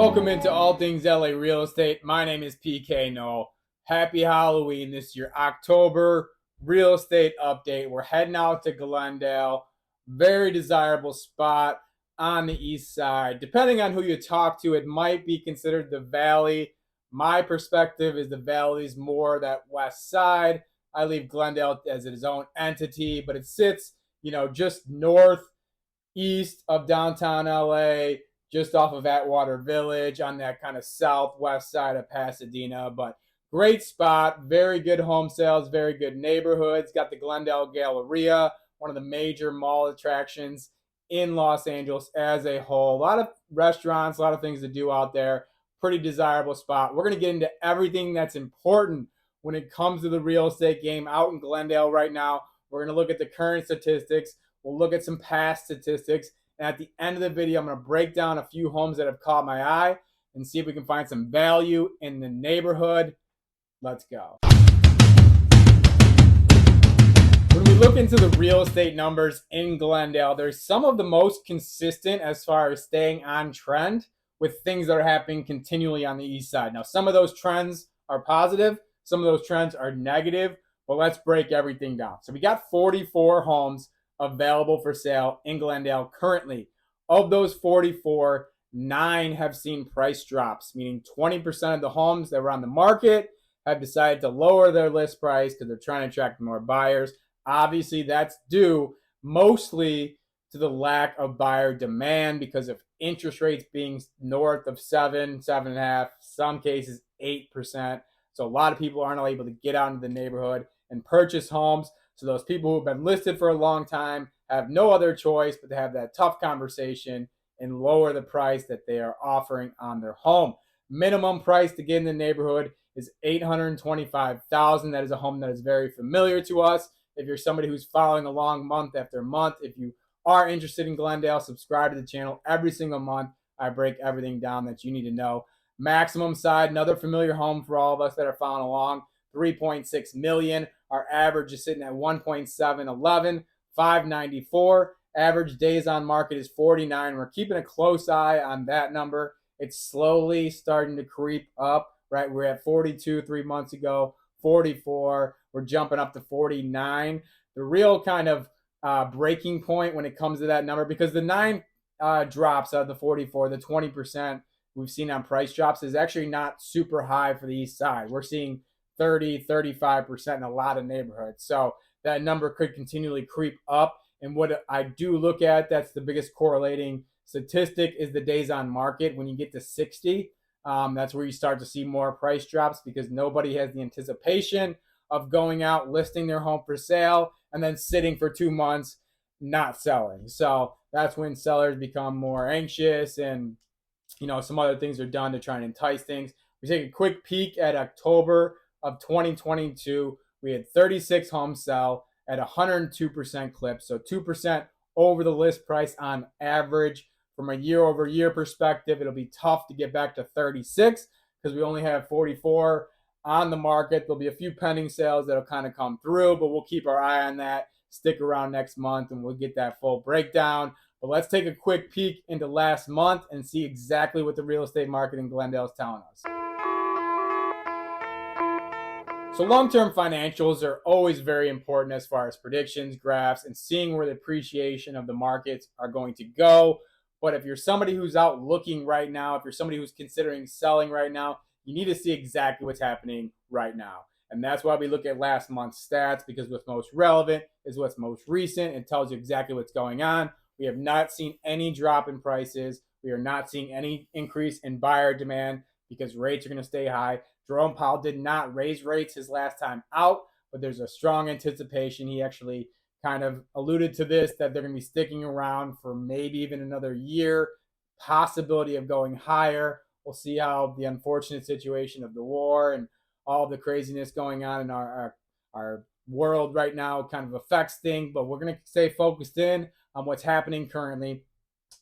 Welcome into All Things LA Real Estate. My name is PK Knoll. Happy Halloween. This is your October real estate update. We're heading out to Glendale. Very desirable spot on the east side. Depending on who you talk to, it might be considered the Valley. My perspective is the Valley's more that west side. I leave Glendale as its own entity, but it sits, just northeast of downtown LA, just off of Atwater Village on that kind of southwest side of Pasadena. But great spot, very good home sales, very good neighborhoods. Got the Glendale Galleria, one of the major mall attractions in Los Angeles as a whole. A lot of restaurants, a lot of things to do out there. Pretty desirable spot. We're going to get into everything that's important when it comes to the real estate game out in Glendale right now. We're going to look at the current statistics. We'll look at some past statistics. And at the end of the video, I'm going to break down a few homes that have caught my eye and see if we can find some value in the neighborhood. Let's go. When we look into the real estate numbers in Glendale, there's some of the most consistent as far as staying on trend with things that are happening continually on the east side. Now, some of those trends are positive. Some of those trends are negative. But let's break everything down. So we got 44 homes available for sale in Glendale currently. Of those 44, 9 have seen price drops, meaning 20% of the homes that were on the market have decided to lower their list price because they're trying to attract more buyers. Obviously, that's due mostly to the lack of buyer demand because of interest rates being north of 7.5, some cases 8%. So a lot of people aren't able to get out into the neighborhood and purchase homes. So those people who've been listed for a long time have no other choice but to have that tough conversation and lower the price that they are offering on their home. Minimum price to get in the neighborhood is $825,000. That is a home that is very familiar to us. If you're somebody who's following along month after month, if you are interested in Glendale, subscribe to the channel. Every single month, I break everything down that you need to know. Maximum side, another familiar home for all of us that are following along, $3.6 million. Our average is sitting at 1.711, 594. Average days on market is 49. We're keeping a close eye on that number. It's slowly starting to creep up, right? We're at 42 3 months ago, 44. We're jumping up to 49. The real kind of breaking point when it comes to that number, because the 9 drops out of the 44, the 20% we've seen on price drops is actually not super high for the east side. We're seeing 30, 35% in a lot of neighborhoods. So that number could continually creep up. And what I do look at, that's the biggest correlating statistic, is the days on market. When you get to 60, that's where you start to see more price drops because nobody has the anticipation of going out, listing their home for sale, and then sitting for 2 months, not selling. So that's when sellers become more anxious and, some other things are done to try and entice things. We take a quick peek at October of 2022, we had 36 homes sell at 102% clip, so 2% over the list price on average. From a year-over-year perspective, it'll be tough to get back to 36 because we only have 44 on the market. There'll be a few pending sales that'll kind of come through, but we'll keep our eye on that. Stick around next month and we'll get that full breakdown. But let's take a quick peek into last month and see exactly what the real estate market in Glendale is telling us. So long-term financials are always very important as far as predictions, graphs, and seeing where the appreciation of the markets are going to go. But if you're somebody who's out looking right now, if you're somebody who's considering selling right now, you need to see exactly what's happening right now. And that's why we look at last month's stats, because what's most relevant is what's most recent. It tells you exactly what's going on. We have not seen any drop in prices. We are not seeing any increase in buyer demand because rates are going to stay high. Jerome Powell did not raise rates his last time out, but there's a strong anticipation. He actually kind of alluded to this, that they're going to be sticking around for maybe even another year, possibility of going higher. We'll see how the unfortunate situation of the war and all the craziness going on in our world right now kind of affects things, but we're going to stay focused in on what's happening currently.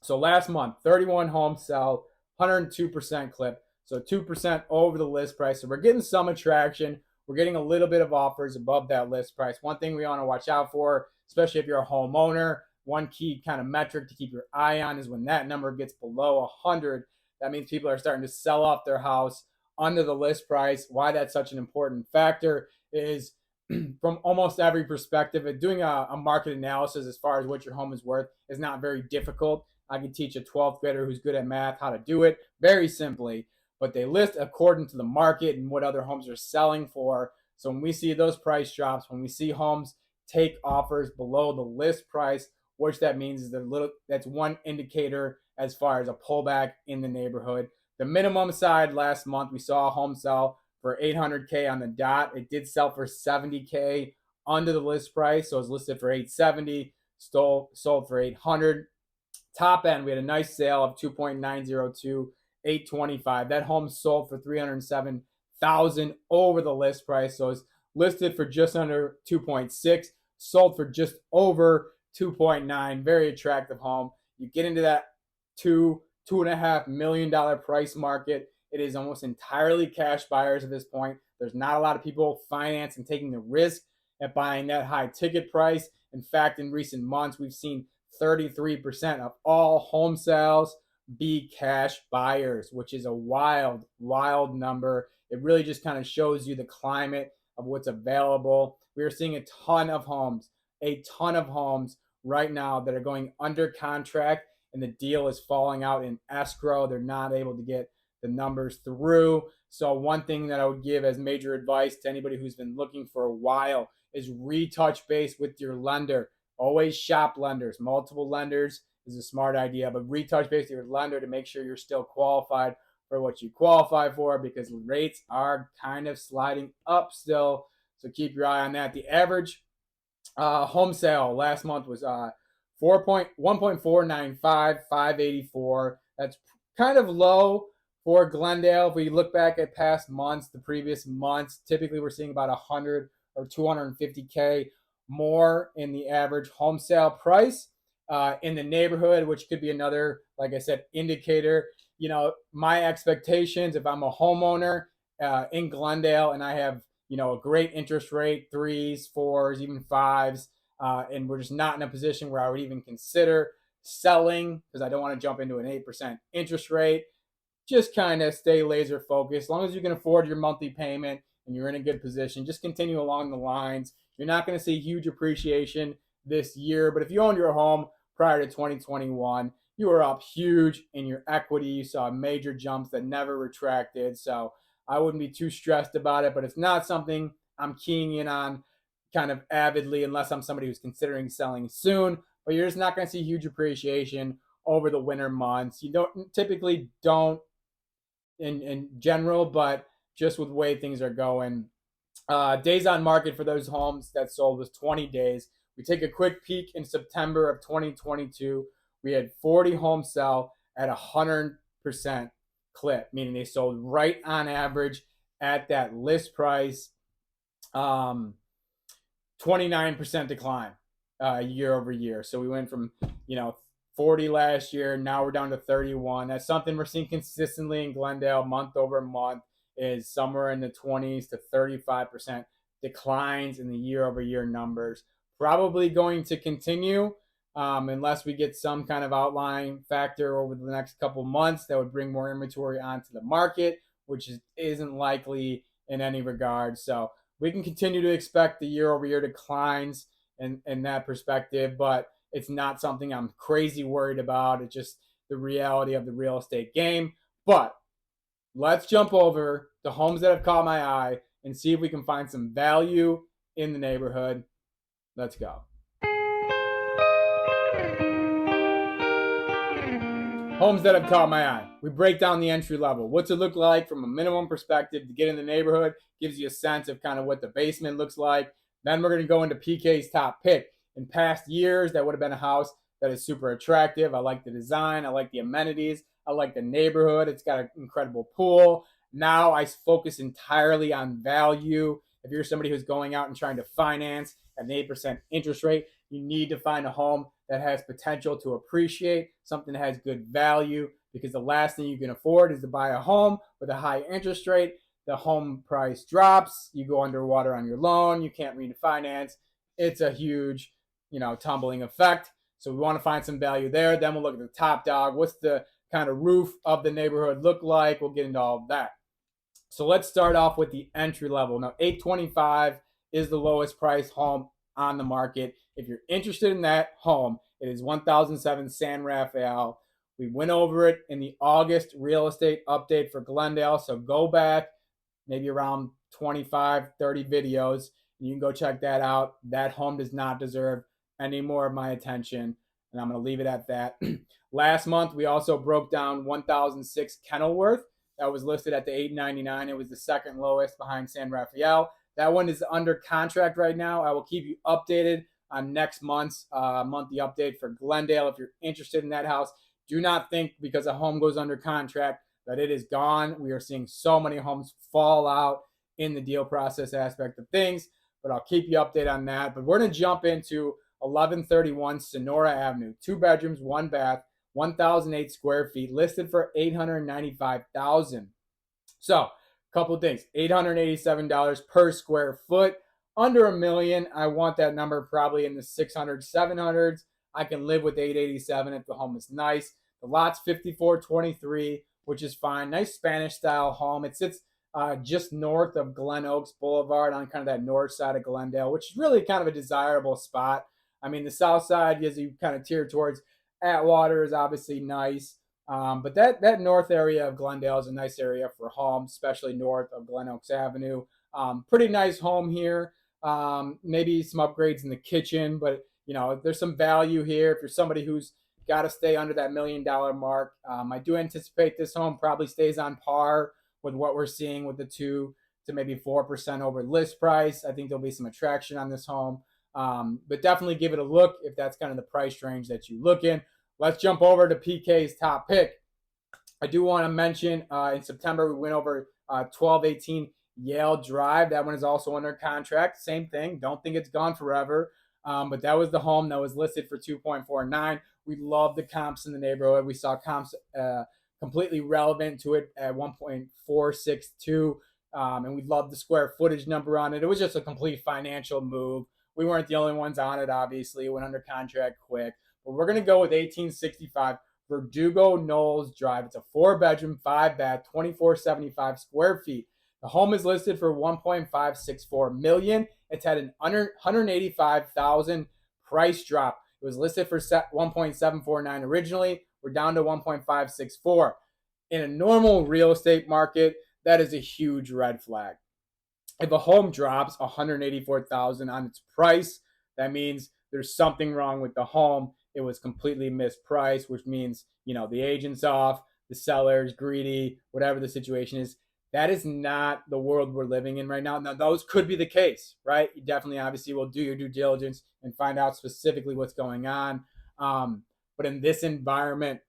So last month, 31 homes sell, 102% clip. So 2% over the list price. So we're getting some attraction. We're getting a little bit of offers above that list price. One thing we want to watch out for, especially if you're a homeowner, one key kind of metric to keep your eye on is when that number gets below 100. That means people are starting to sell off their house under the list price. Why that's such an important factor is from almost every perspective. Doing a market analysis as far as what your home is worth is not very difficult. I can teach a 12th grader who's good at math how to do it very simply, but they list according to the market and what other homes are selling for. So when we see those price drops, when we see homes take offers below the list price, which that means is that's one indicator as far as a pullback in the neighborhood. The minimum side last month, we saw a home sell for 800K on the dot. It did sell for 70K under the list price, so it was listed for 870, sold for 800. Top end, we had a nice sale of 2.902, 825. That home sold for 307,000 over the list price, so it's listed for just under 2.6, sold for just over 2.9. Very attractive home. You get into that $2.5 million price market. It is almost entirely cash buyers at this point. There's not a lot of people financing, taking the risk at buying that high ticket price. In fact, in recent months, we've seen 33% of all home sales be cash buyers, which is a wild, wild number. It really just kind of shows you the climate of what's available. We are seeing a ton of homes right now that are going under contract, and the deal is falling out in escrow. They're not able to get the numbers through. So one thing that I would give as major advice to anybody who's been looking for a while is retouch base with your lender. Always shop lenders. Multiple lenders is a smart idea, but retouch base with your lender to make sure you're still qualified for what you qualify for, because rates are kind of sliding up still. So keep your eye on that. The average home sale last month was 1.495, 584. That's kind of low for Glendale. If we look back at past months, the previous months, typically we're seeing about 100 or 250K more in the average home sale price in the neighborhood, which could be another, like I said, indicator. My expectations, if I'm a homeowner in Glendale and I have, a great interest rate, 3s, 4s, even 5s, and we're just not in a position where I would even consider selling because I don't want to jump into an 8% interest rate. Just kind of stay laser focused. As long as you can afford your monthly payment and you're in a good position, just continue along the lines. You're not going to see huge appreciation this year, but if you owned your home prior to 2021, you were up huge in your equity. You saw major jumps that never retracted. So I wouldn't be too stressed about it, but it's not something I'm keying in on kind of avidly unless I'm somebody who's considering selling soon. But you're just not going to see huge appreciation over the winter months. You typically don't in general, but just with the way things are going. Days on market for those homes that sold was 20 days. We take a quick peek in September of 2022. We had 40 homes sell at 100% clip, meaning they sold right on average at that list price. 29% decline year over year. So we went from 40 last year. Now we're down to 31. That's something we're seeing consistently in Glendale month over month, is somewhere in the 20s to 35% declines in the year over year numbers. Probably going to continue unless we get some kind of outlying factor over the next couple months that would bring more inventory onto the market, which isn't likely in any regard. So we can continue to expect the year over year declines in that perspective, but it's not something I'm crazy worried about. It's just the reality of the real estate game. But let's jump over the homes that have caught my eye and see if we can find some value in the neighborhood. Let's go. Homes that have caught my eye. We break down the entry level. What's it look like from a minimum perspective to get in the neighborhood? Gives you a sense of kind of what the basement looks like. Then we're going to go into PK's top pick. In past years, that would have been a house that is super attractive. I like the design. I like the amenities. I like the neighborhood. It's got an incredible pool. Now I focus entirely on value. If you're somebody who's going out and trying to finance at an 8% interest rate, you need to find a home that has potential to appreciate, something that has good value, because the last thing you can afford is to buy a home with a high interest rate. The home price drops, you go underwater on your loan, you can't refinance. It's a huge, tumbling effect. So we want to find some value there. Then we'll look at the top dog. What's the kind of roof of the neighborhood look like? We'll get into all of that. So let's start off with the entry level. Now, 825 is the lowest price home on the market. If you're interested in that home, it is 1007 San Rafael. We went over it in the August real estate update for Glendale. So go back maybe around 25, 30 videos. And you can go check that out. That home does not deserve any more of my attention. And I'm going to leave it at that. Last month, we also broke down 1006 Kenilworth. That was listed at the $899. It was the second lowest behind San Rafael. That one is under contract right now. I will keep you updated on next month's monthly update for Glendale. If you're interested in that house, do not think because a home goes under contract that it is gone. We are seeing so many homes fall out in the deal process aspect of things, but I'll keep you updated on that. But we're going to jump into 1131 Sonora Avenue, 2 bedrooms, 1 bath, 1,008 square feet, listed for $895,000. So, a couple of things: $887 per square foot, under $1 million. I want that number probably in the 600s, 700s. I can live with $887 if the home is nice. The lot's 5423, which is fine. Nice Spanish style home. It sits just north of Glen Oaks Boulevard on kind of that north side of Glendale, which is really kind of a desirable spot. I mean, the south side, as you kind of tear towards Atwater, is obviously nice. But that north area of Glendale is a nice area for homes, especially north of Glen Oaks Avenue. Pretty nice home here. Maybe some upgrades in the kitchen, but there's some value here if you're somebody who's got to stay under that $1 million mark. I do anticipate this home probably stays on par with what we're seeing with the 2 to maybe 4% over list price. I think there'll be some attraction on this home. But definitely give it a look if that's kind of the price range that you look in. Let's jump over to PK's top pick. I do want to mention in September, we went over 1218 Yale Drive. That one is also under contract. Same thing. Don't think it's gone forever. But that was the home that was listed for 2.49. We love the comps in the neighborhood. We saw comps completely relevant to it at 1.462. And we love the square footage number on it. It was just a complete financial move. We weren't the only ones on it, obviously. It went under contract quick. But we're going to go with 1865 Verdugo Knolls Drive. It's a 4-bedroom, 5-bath, 2475 square feet. The home is listed for $1.564 million. It's had an $185,000 price drop. It was listed for $1.749 originally. We're down to $1.564. In a normal real estate market, that is a huge red flag. If a home drops $184,000 on its price, that means there's something wrong with the home. It was completely mispriced, which means, the agent's off, the seller's greedy, whatever the situation is. That is not the world we're living in right now. Now, those could be the case, right? You definitely, obviously, will do your due diligence and find out specifically what's going on. But in this environment,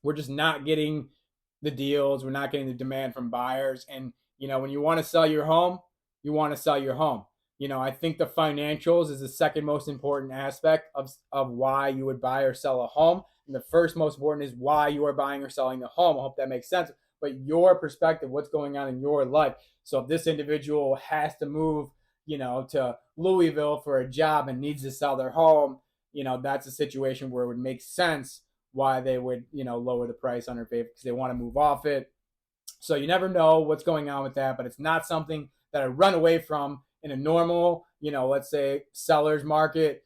we're just not getting the deals. We're not getting the demand from buyers. And, when you want to sell your home, you want to sell your home. I think the financials is the second most important aspect of why you would buy or sell a home. And the first most important is why you are buying or selling the home. I hope that makes sense. But your perspective, what's going on in your life. So if this individual has to move, to Louisville for a job and needs to sell their home, that's a situation where it would make sense why they would, lower the price on their favor because they want to move off it. So you never know what's going on with that, but it's not something that I run away from in a normal, let's say seller's market.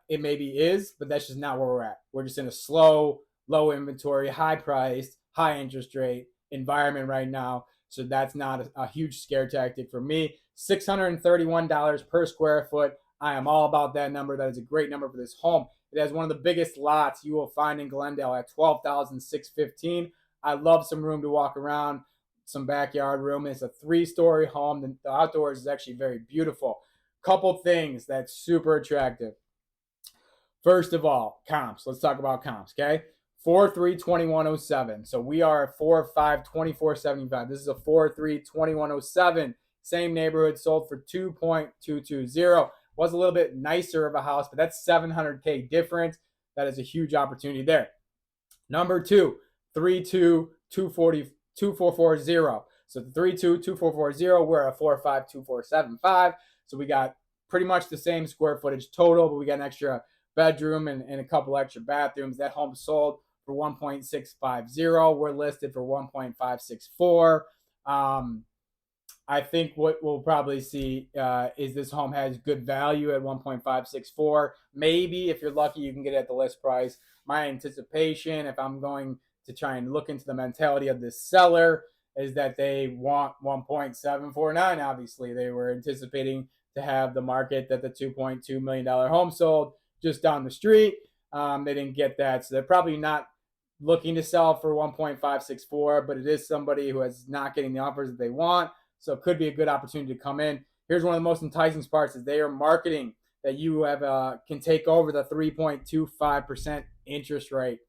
It maybe is, but that's just not where we're at. We're just in a slow, low inventory, high priced, high interest rate environment right now. So that's not a huge scare tactic for me. $631 per square foot. I am all about that number. That is a great number for this home. It has one of the biggest lots you will find in Glendale at $12,615. I love some room to walk around, some backyard room. It's a 3-story home. The outdoors is actually very beautiful. Couple things that's super attractive. First of all, comps. Let's talk about comps, okay? 4.3/2107. So we are at 4.5/2475. This is a 4.3/2107. Same neighborhood, sold for 2.220. Was a little bit nicer of a house, but that's $700K difference. That is a huge opportunity there. Number 2, 3.2/2440. So the 3.2/2440, we're at 4.5/2475. So we got pretty much the same square footage total, but we got an extra bedroom and a couple extra bathrooms. That home sold for 1.650. We're listed for 1.564. I think what we'll probably see is this home has good value at 1.564. Maybe if you're lucky, you can get it at the list price. My anticipation, if I'm going to try and look into the mentality of this seller, is that they want 1.749. Obviously, they were anticipating to have the market that the $2.2 million home sold just down the street. They didn't get that, so they're probably not looking to sell for 1.564, but it is somebody who is not getting the offers that they want. So it could be a good opportunity to come in. Here's one of the most enticing parts is they are marketing that you have can take over the 3.25% interest rate.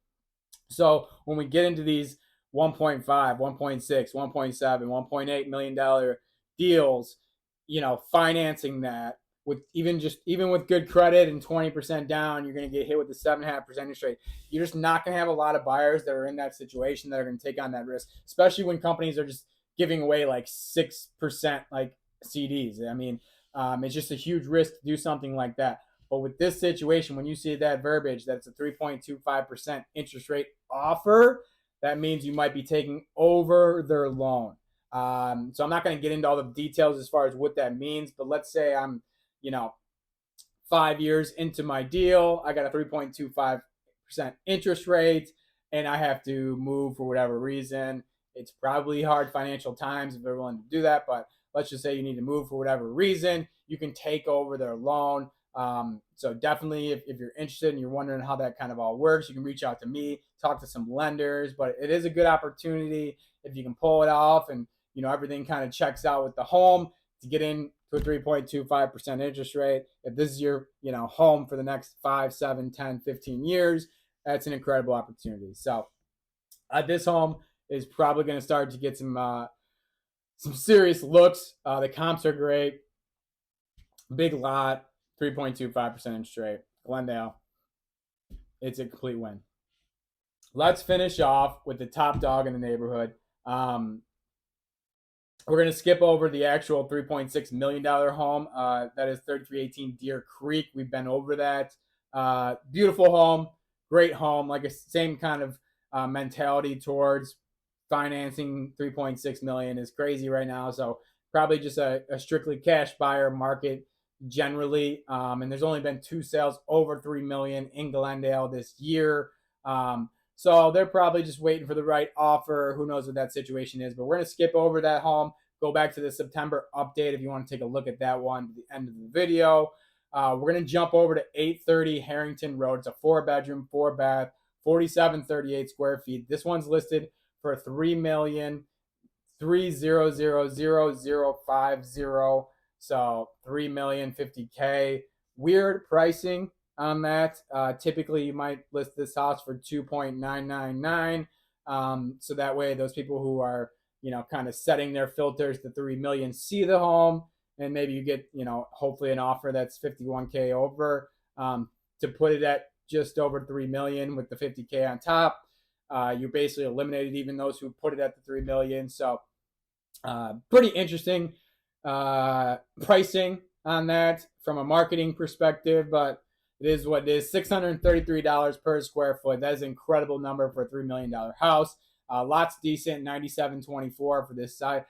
So when we get into these 1.5, 1.6, 1.7, $1.8 million deals, financing that with even with good credit and 20% down, you're going to get hit with the 7.5% interest rate. You're just not going to have a lot of buyers that are in that situation that are going to take on that risk, especially when companies are just giving away like 6% like CDs. I mean, it's just a huge risk to do something like that. But with this situation, when you see that verbiage, that's a 3.25% interest rate offer, that means you might be taking over their loan. So I'm not going to get into all the details as far as what that means, but let's say I'm, 5 years into my deal, I got a 3.25% interest rate, and I have to move for whatever reason. It's probably hard financial times if they're willing to do that, but let's just say you need to move for whatever reason, you can take over their loan. So definitely, if you're interested and you're wondering how that kind of all works, you can reach out to me, talk to some lenders. But it is a good opportunity if you can pull it off, and everything kind of checks out with the home to get in to a 3.25% interest rate. If this is your home for the next 5, 7, 10, 15 years, that's an incredible opportunity. So this home is probably going to start to get some serious looks. The comps are great. Big lot, 3.25% interest rate. Glendale. It's a complete win. Let's finish off with the top dog in the neighborhood. We're going to skip over the actual $3.6 million home. That is 3318 Deer Creek. We've been over that. Beautiful home. Great home. Like a same kind of mentality towards financing. 3.6 million is crazy right now. So probably just a strictly cash buyer market generally. And there's only been 2 sales over 3 million in Glendale this year. So they're probably just waiting for the right offer. Who knows what that situation is, but we're going to skip over that home. Go back to the September update if you want to take a look at that one at the end of the video. We're going to jump over to 830 Harrington Road. It's a 4-bedroom, 4-bath, 4738 square feet. This one's listed for $3,300,050. So $3,050,000. Weird pricing on that. Typically, you might list this house for 2.999. So that way, those people who are kind of setting their filters to 3 million see the home, and maybe you get hopefully an offer that's 51K over. To put it at just over 3 million with the 50K on top, you basically eliminated even those who put it at the 3 million. So pretty interesting pricing on that from a marketing perspective, but it is what it is. $633 per square foot. That is an incredible number for a $3 million house. Lots decent, 9724 for this side.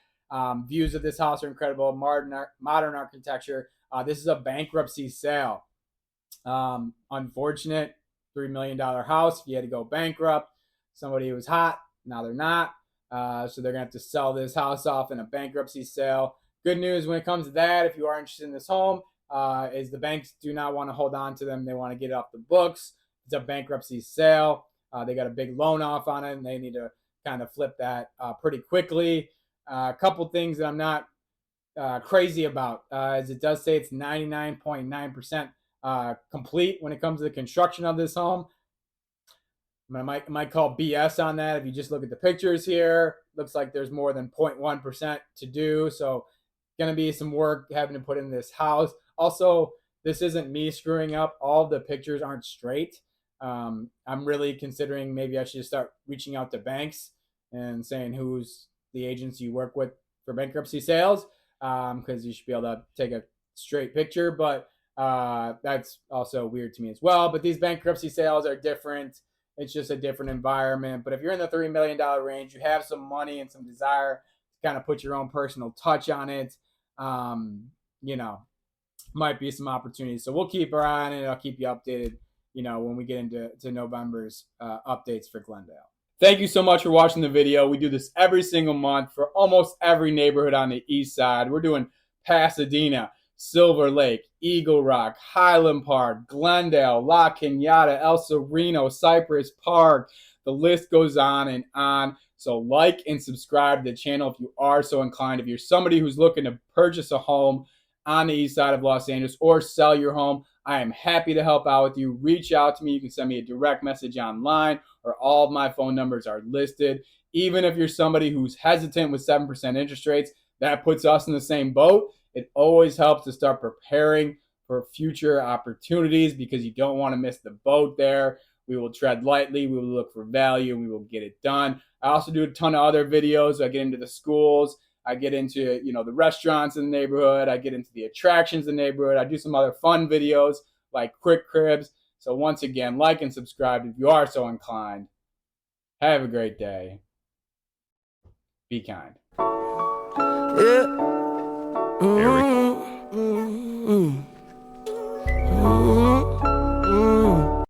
Views of this house are incredible. Modern architecture. This is a bankruptcy sale. Unfortunate, $3 million house. If you had to go bankrupt, somebody was hot. Now they're not. So they're going to have to sell this house off in a bankruptcy sale. Good news when it comes to that, if you are interested in this home, is the banks do not want to hold on to them. They want to get it off the books. It's a bankruptcy sale. They got a big loan off on it, and they need to kind of flip that pretty quickly. A couple things that I'm not crazy about, as it does say it's 99.9% complete when it comes to the construction of this home. I might call BS on that. If you just look at the pictures here, looks like there's more than 0.1% to do. So going to be some work having to put in this house. Also, this isn't me screwing up. All the pictures aren't straight. I'm really considering maybe I should start reaching out to banks and saying who's the agents you work with for bankruptcy sales, because you should be able to take a straight picture. But that's also weird to me as well. But these bankruptcy sales are different. It's just a different environment. But if you're in the $3 million range, you have some money and some desire to kind of put your own personal touch on it, you know, might be some opportunities. So we'll keep our eye on it. I'll keep you updated, when we get into November's updates for Glendale. Thank you so much for watching the video. We do this every single month for almost every neighborhood on the east side. We're doing Pasadena, Silver Lake, Eagle Rock, Highland Park, Glendale, La Cañada, El Sereno, Cypress Park. The list goes on and on. So like and subscribe to the channel if you are so inclined. If you're somebody who's looking to purchase a home on the east side of Los Angeles or sell your home, I am happy to help out with you. Reach out to me. You can send me a direct message online, or all of my phone numbers are listed. Even if you're somebody who's hesitant with 7% interest rates, that puts us in the same boat. It always helps to start preparing for future opportunities because you don't want to miss the boat there. We will tread lightly. We will look for value, and we will get it done. I also do a ton of other videos. I get into the schools. I get into, the restaurants in the neighborhood. I get into the attractions in the neighborhood. I do some other fun videos like quick cribs. So once again, like and subscribe if you are so inclined. Have a great day. Be kind.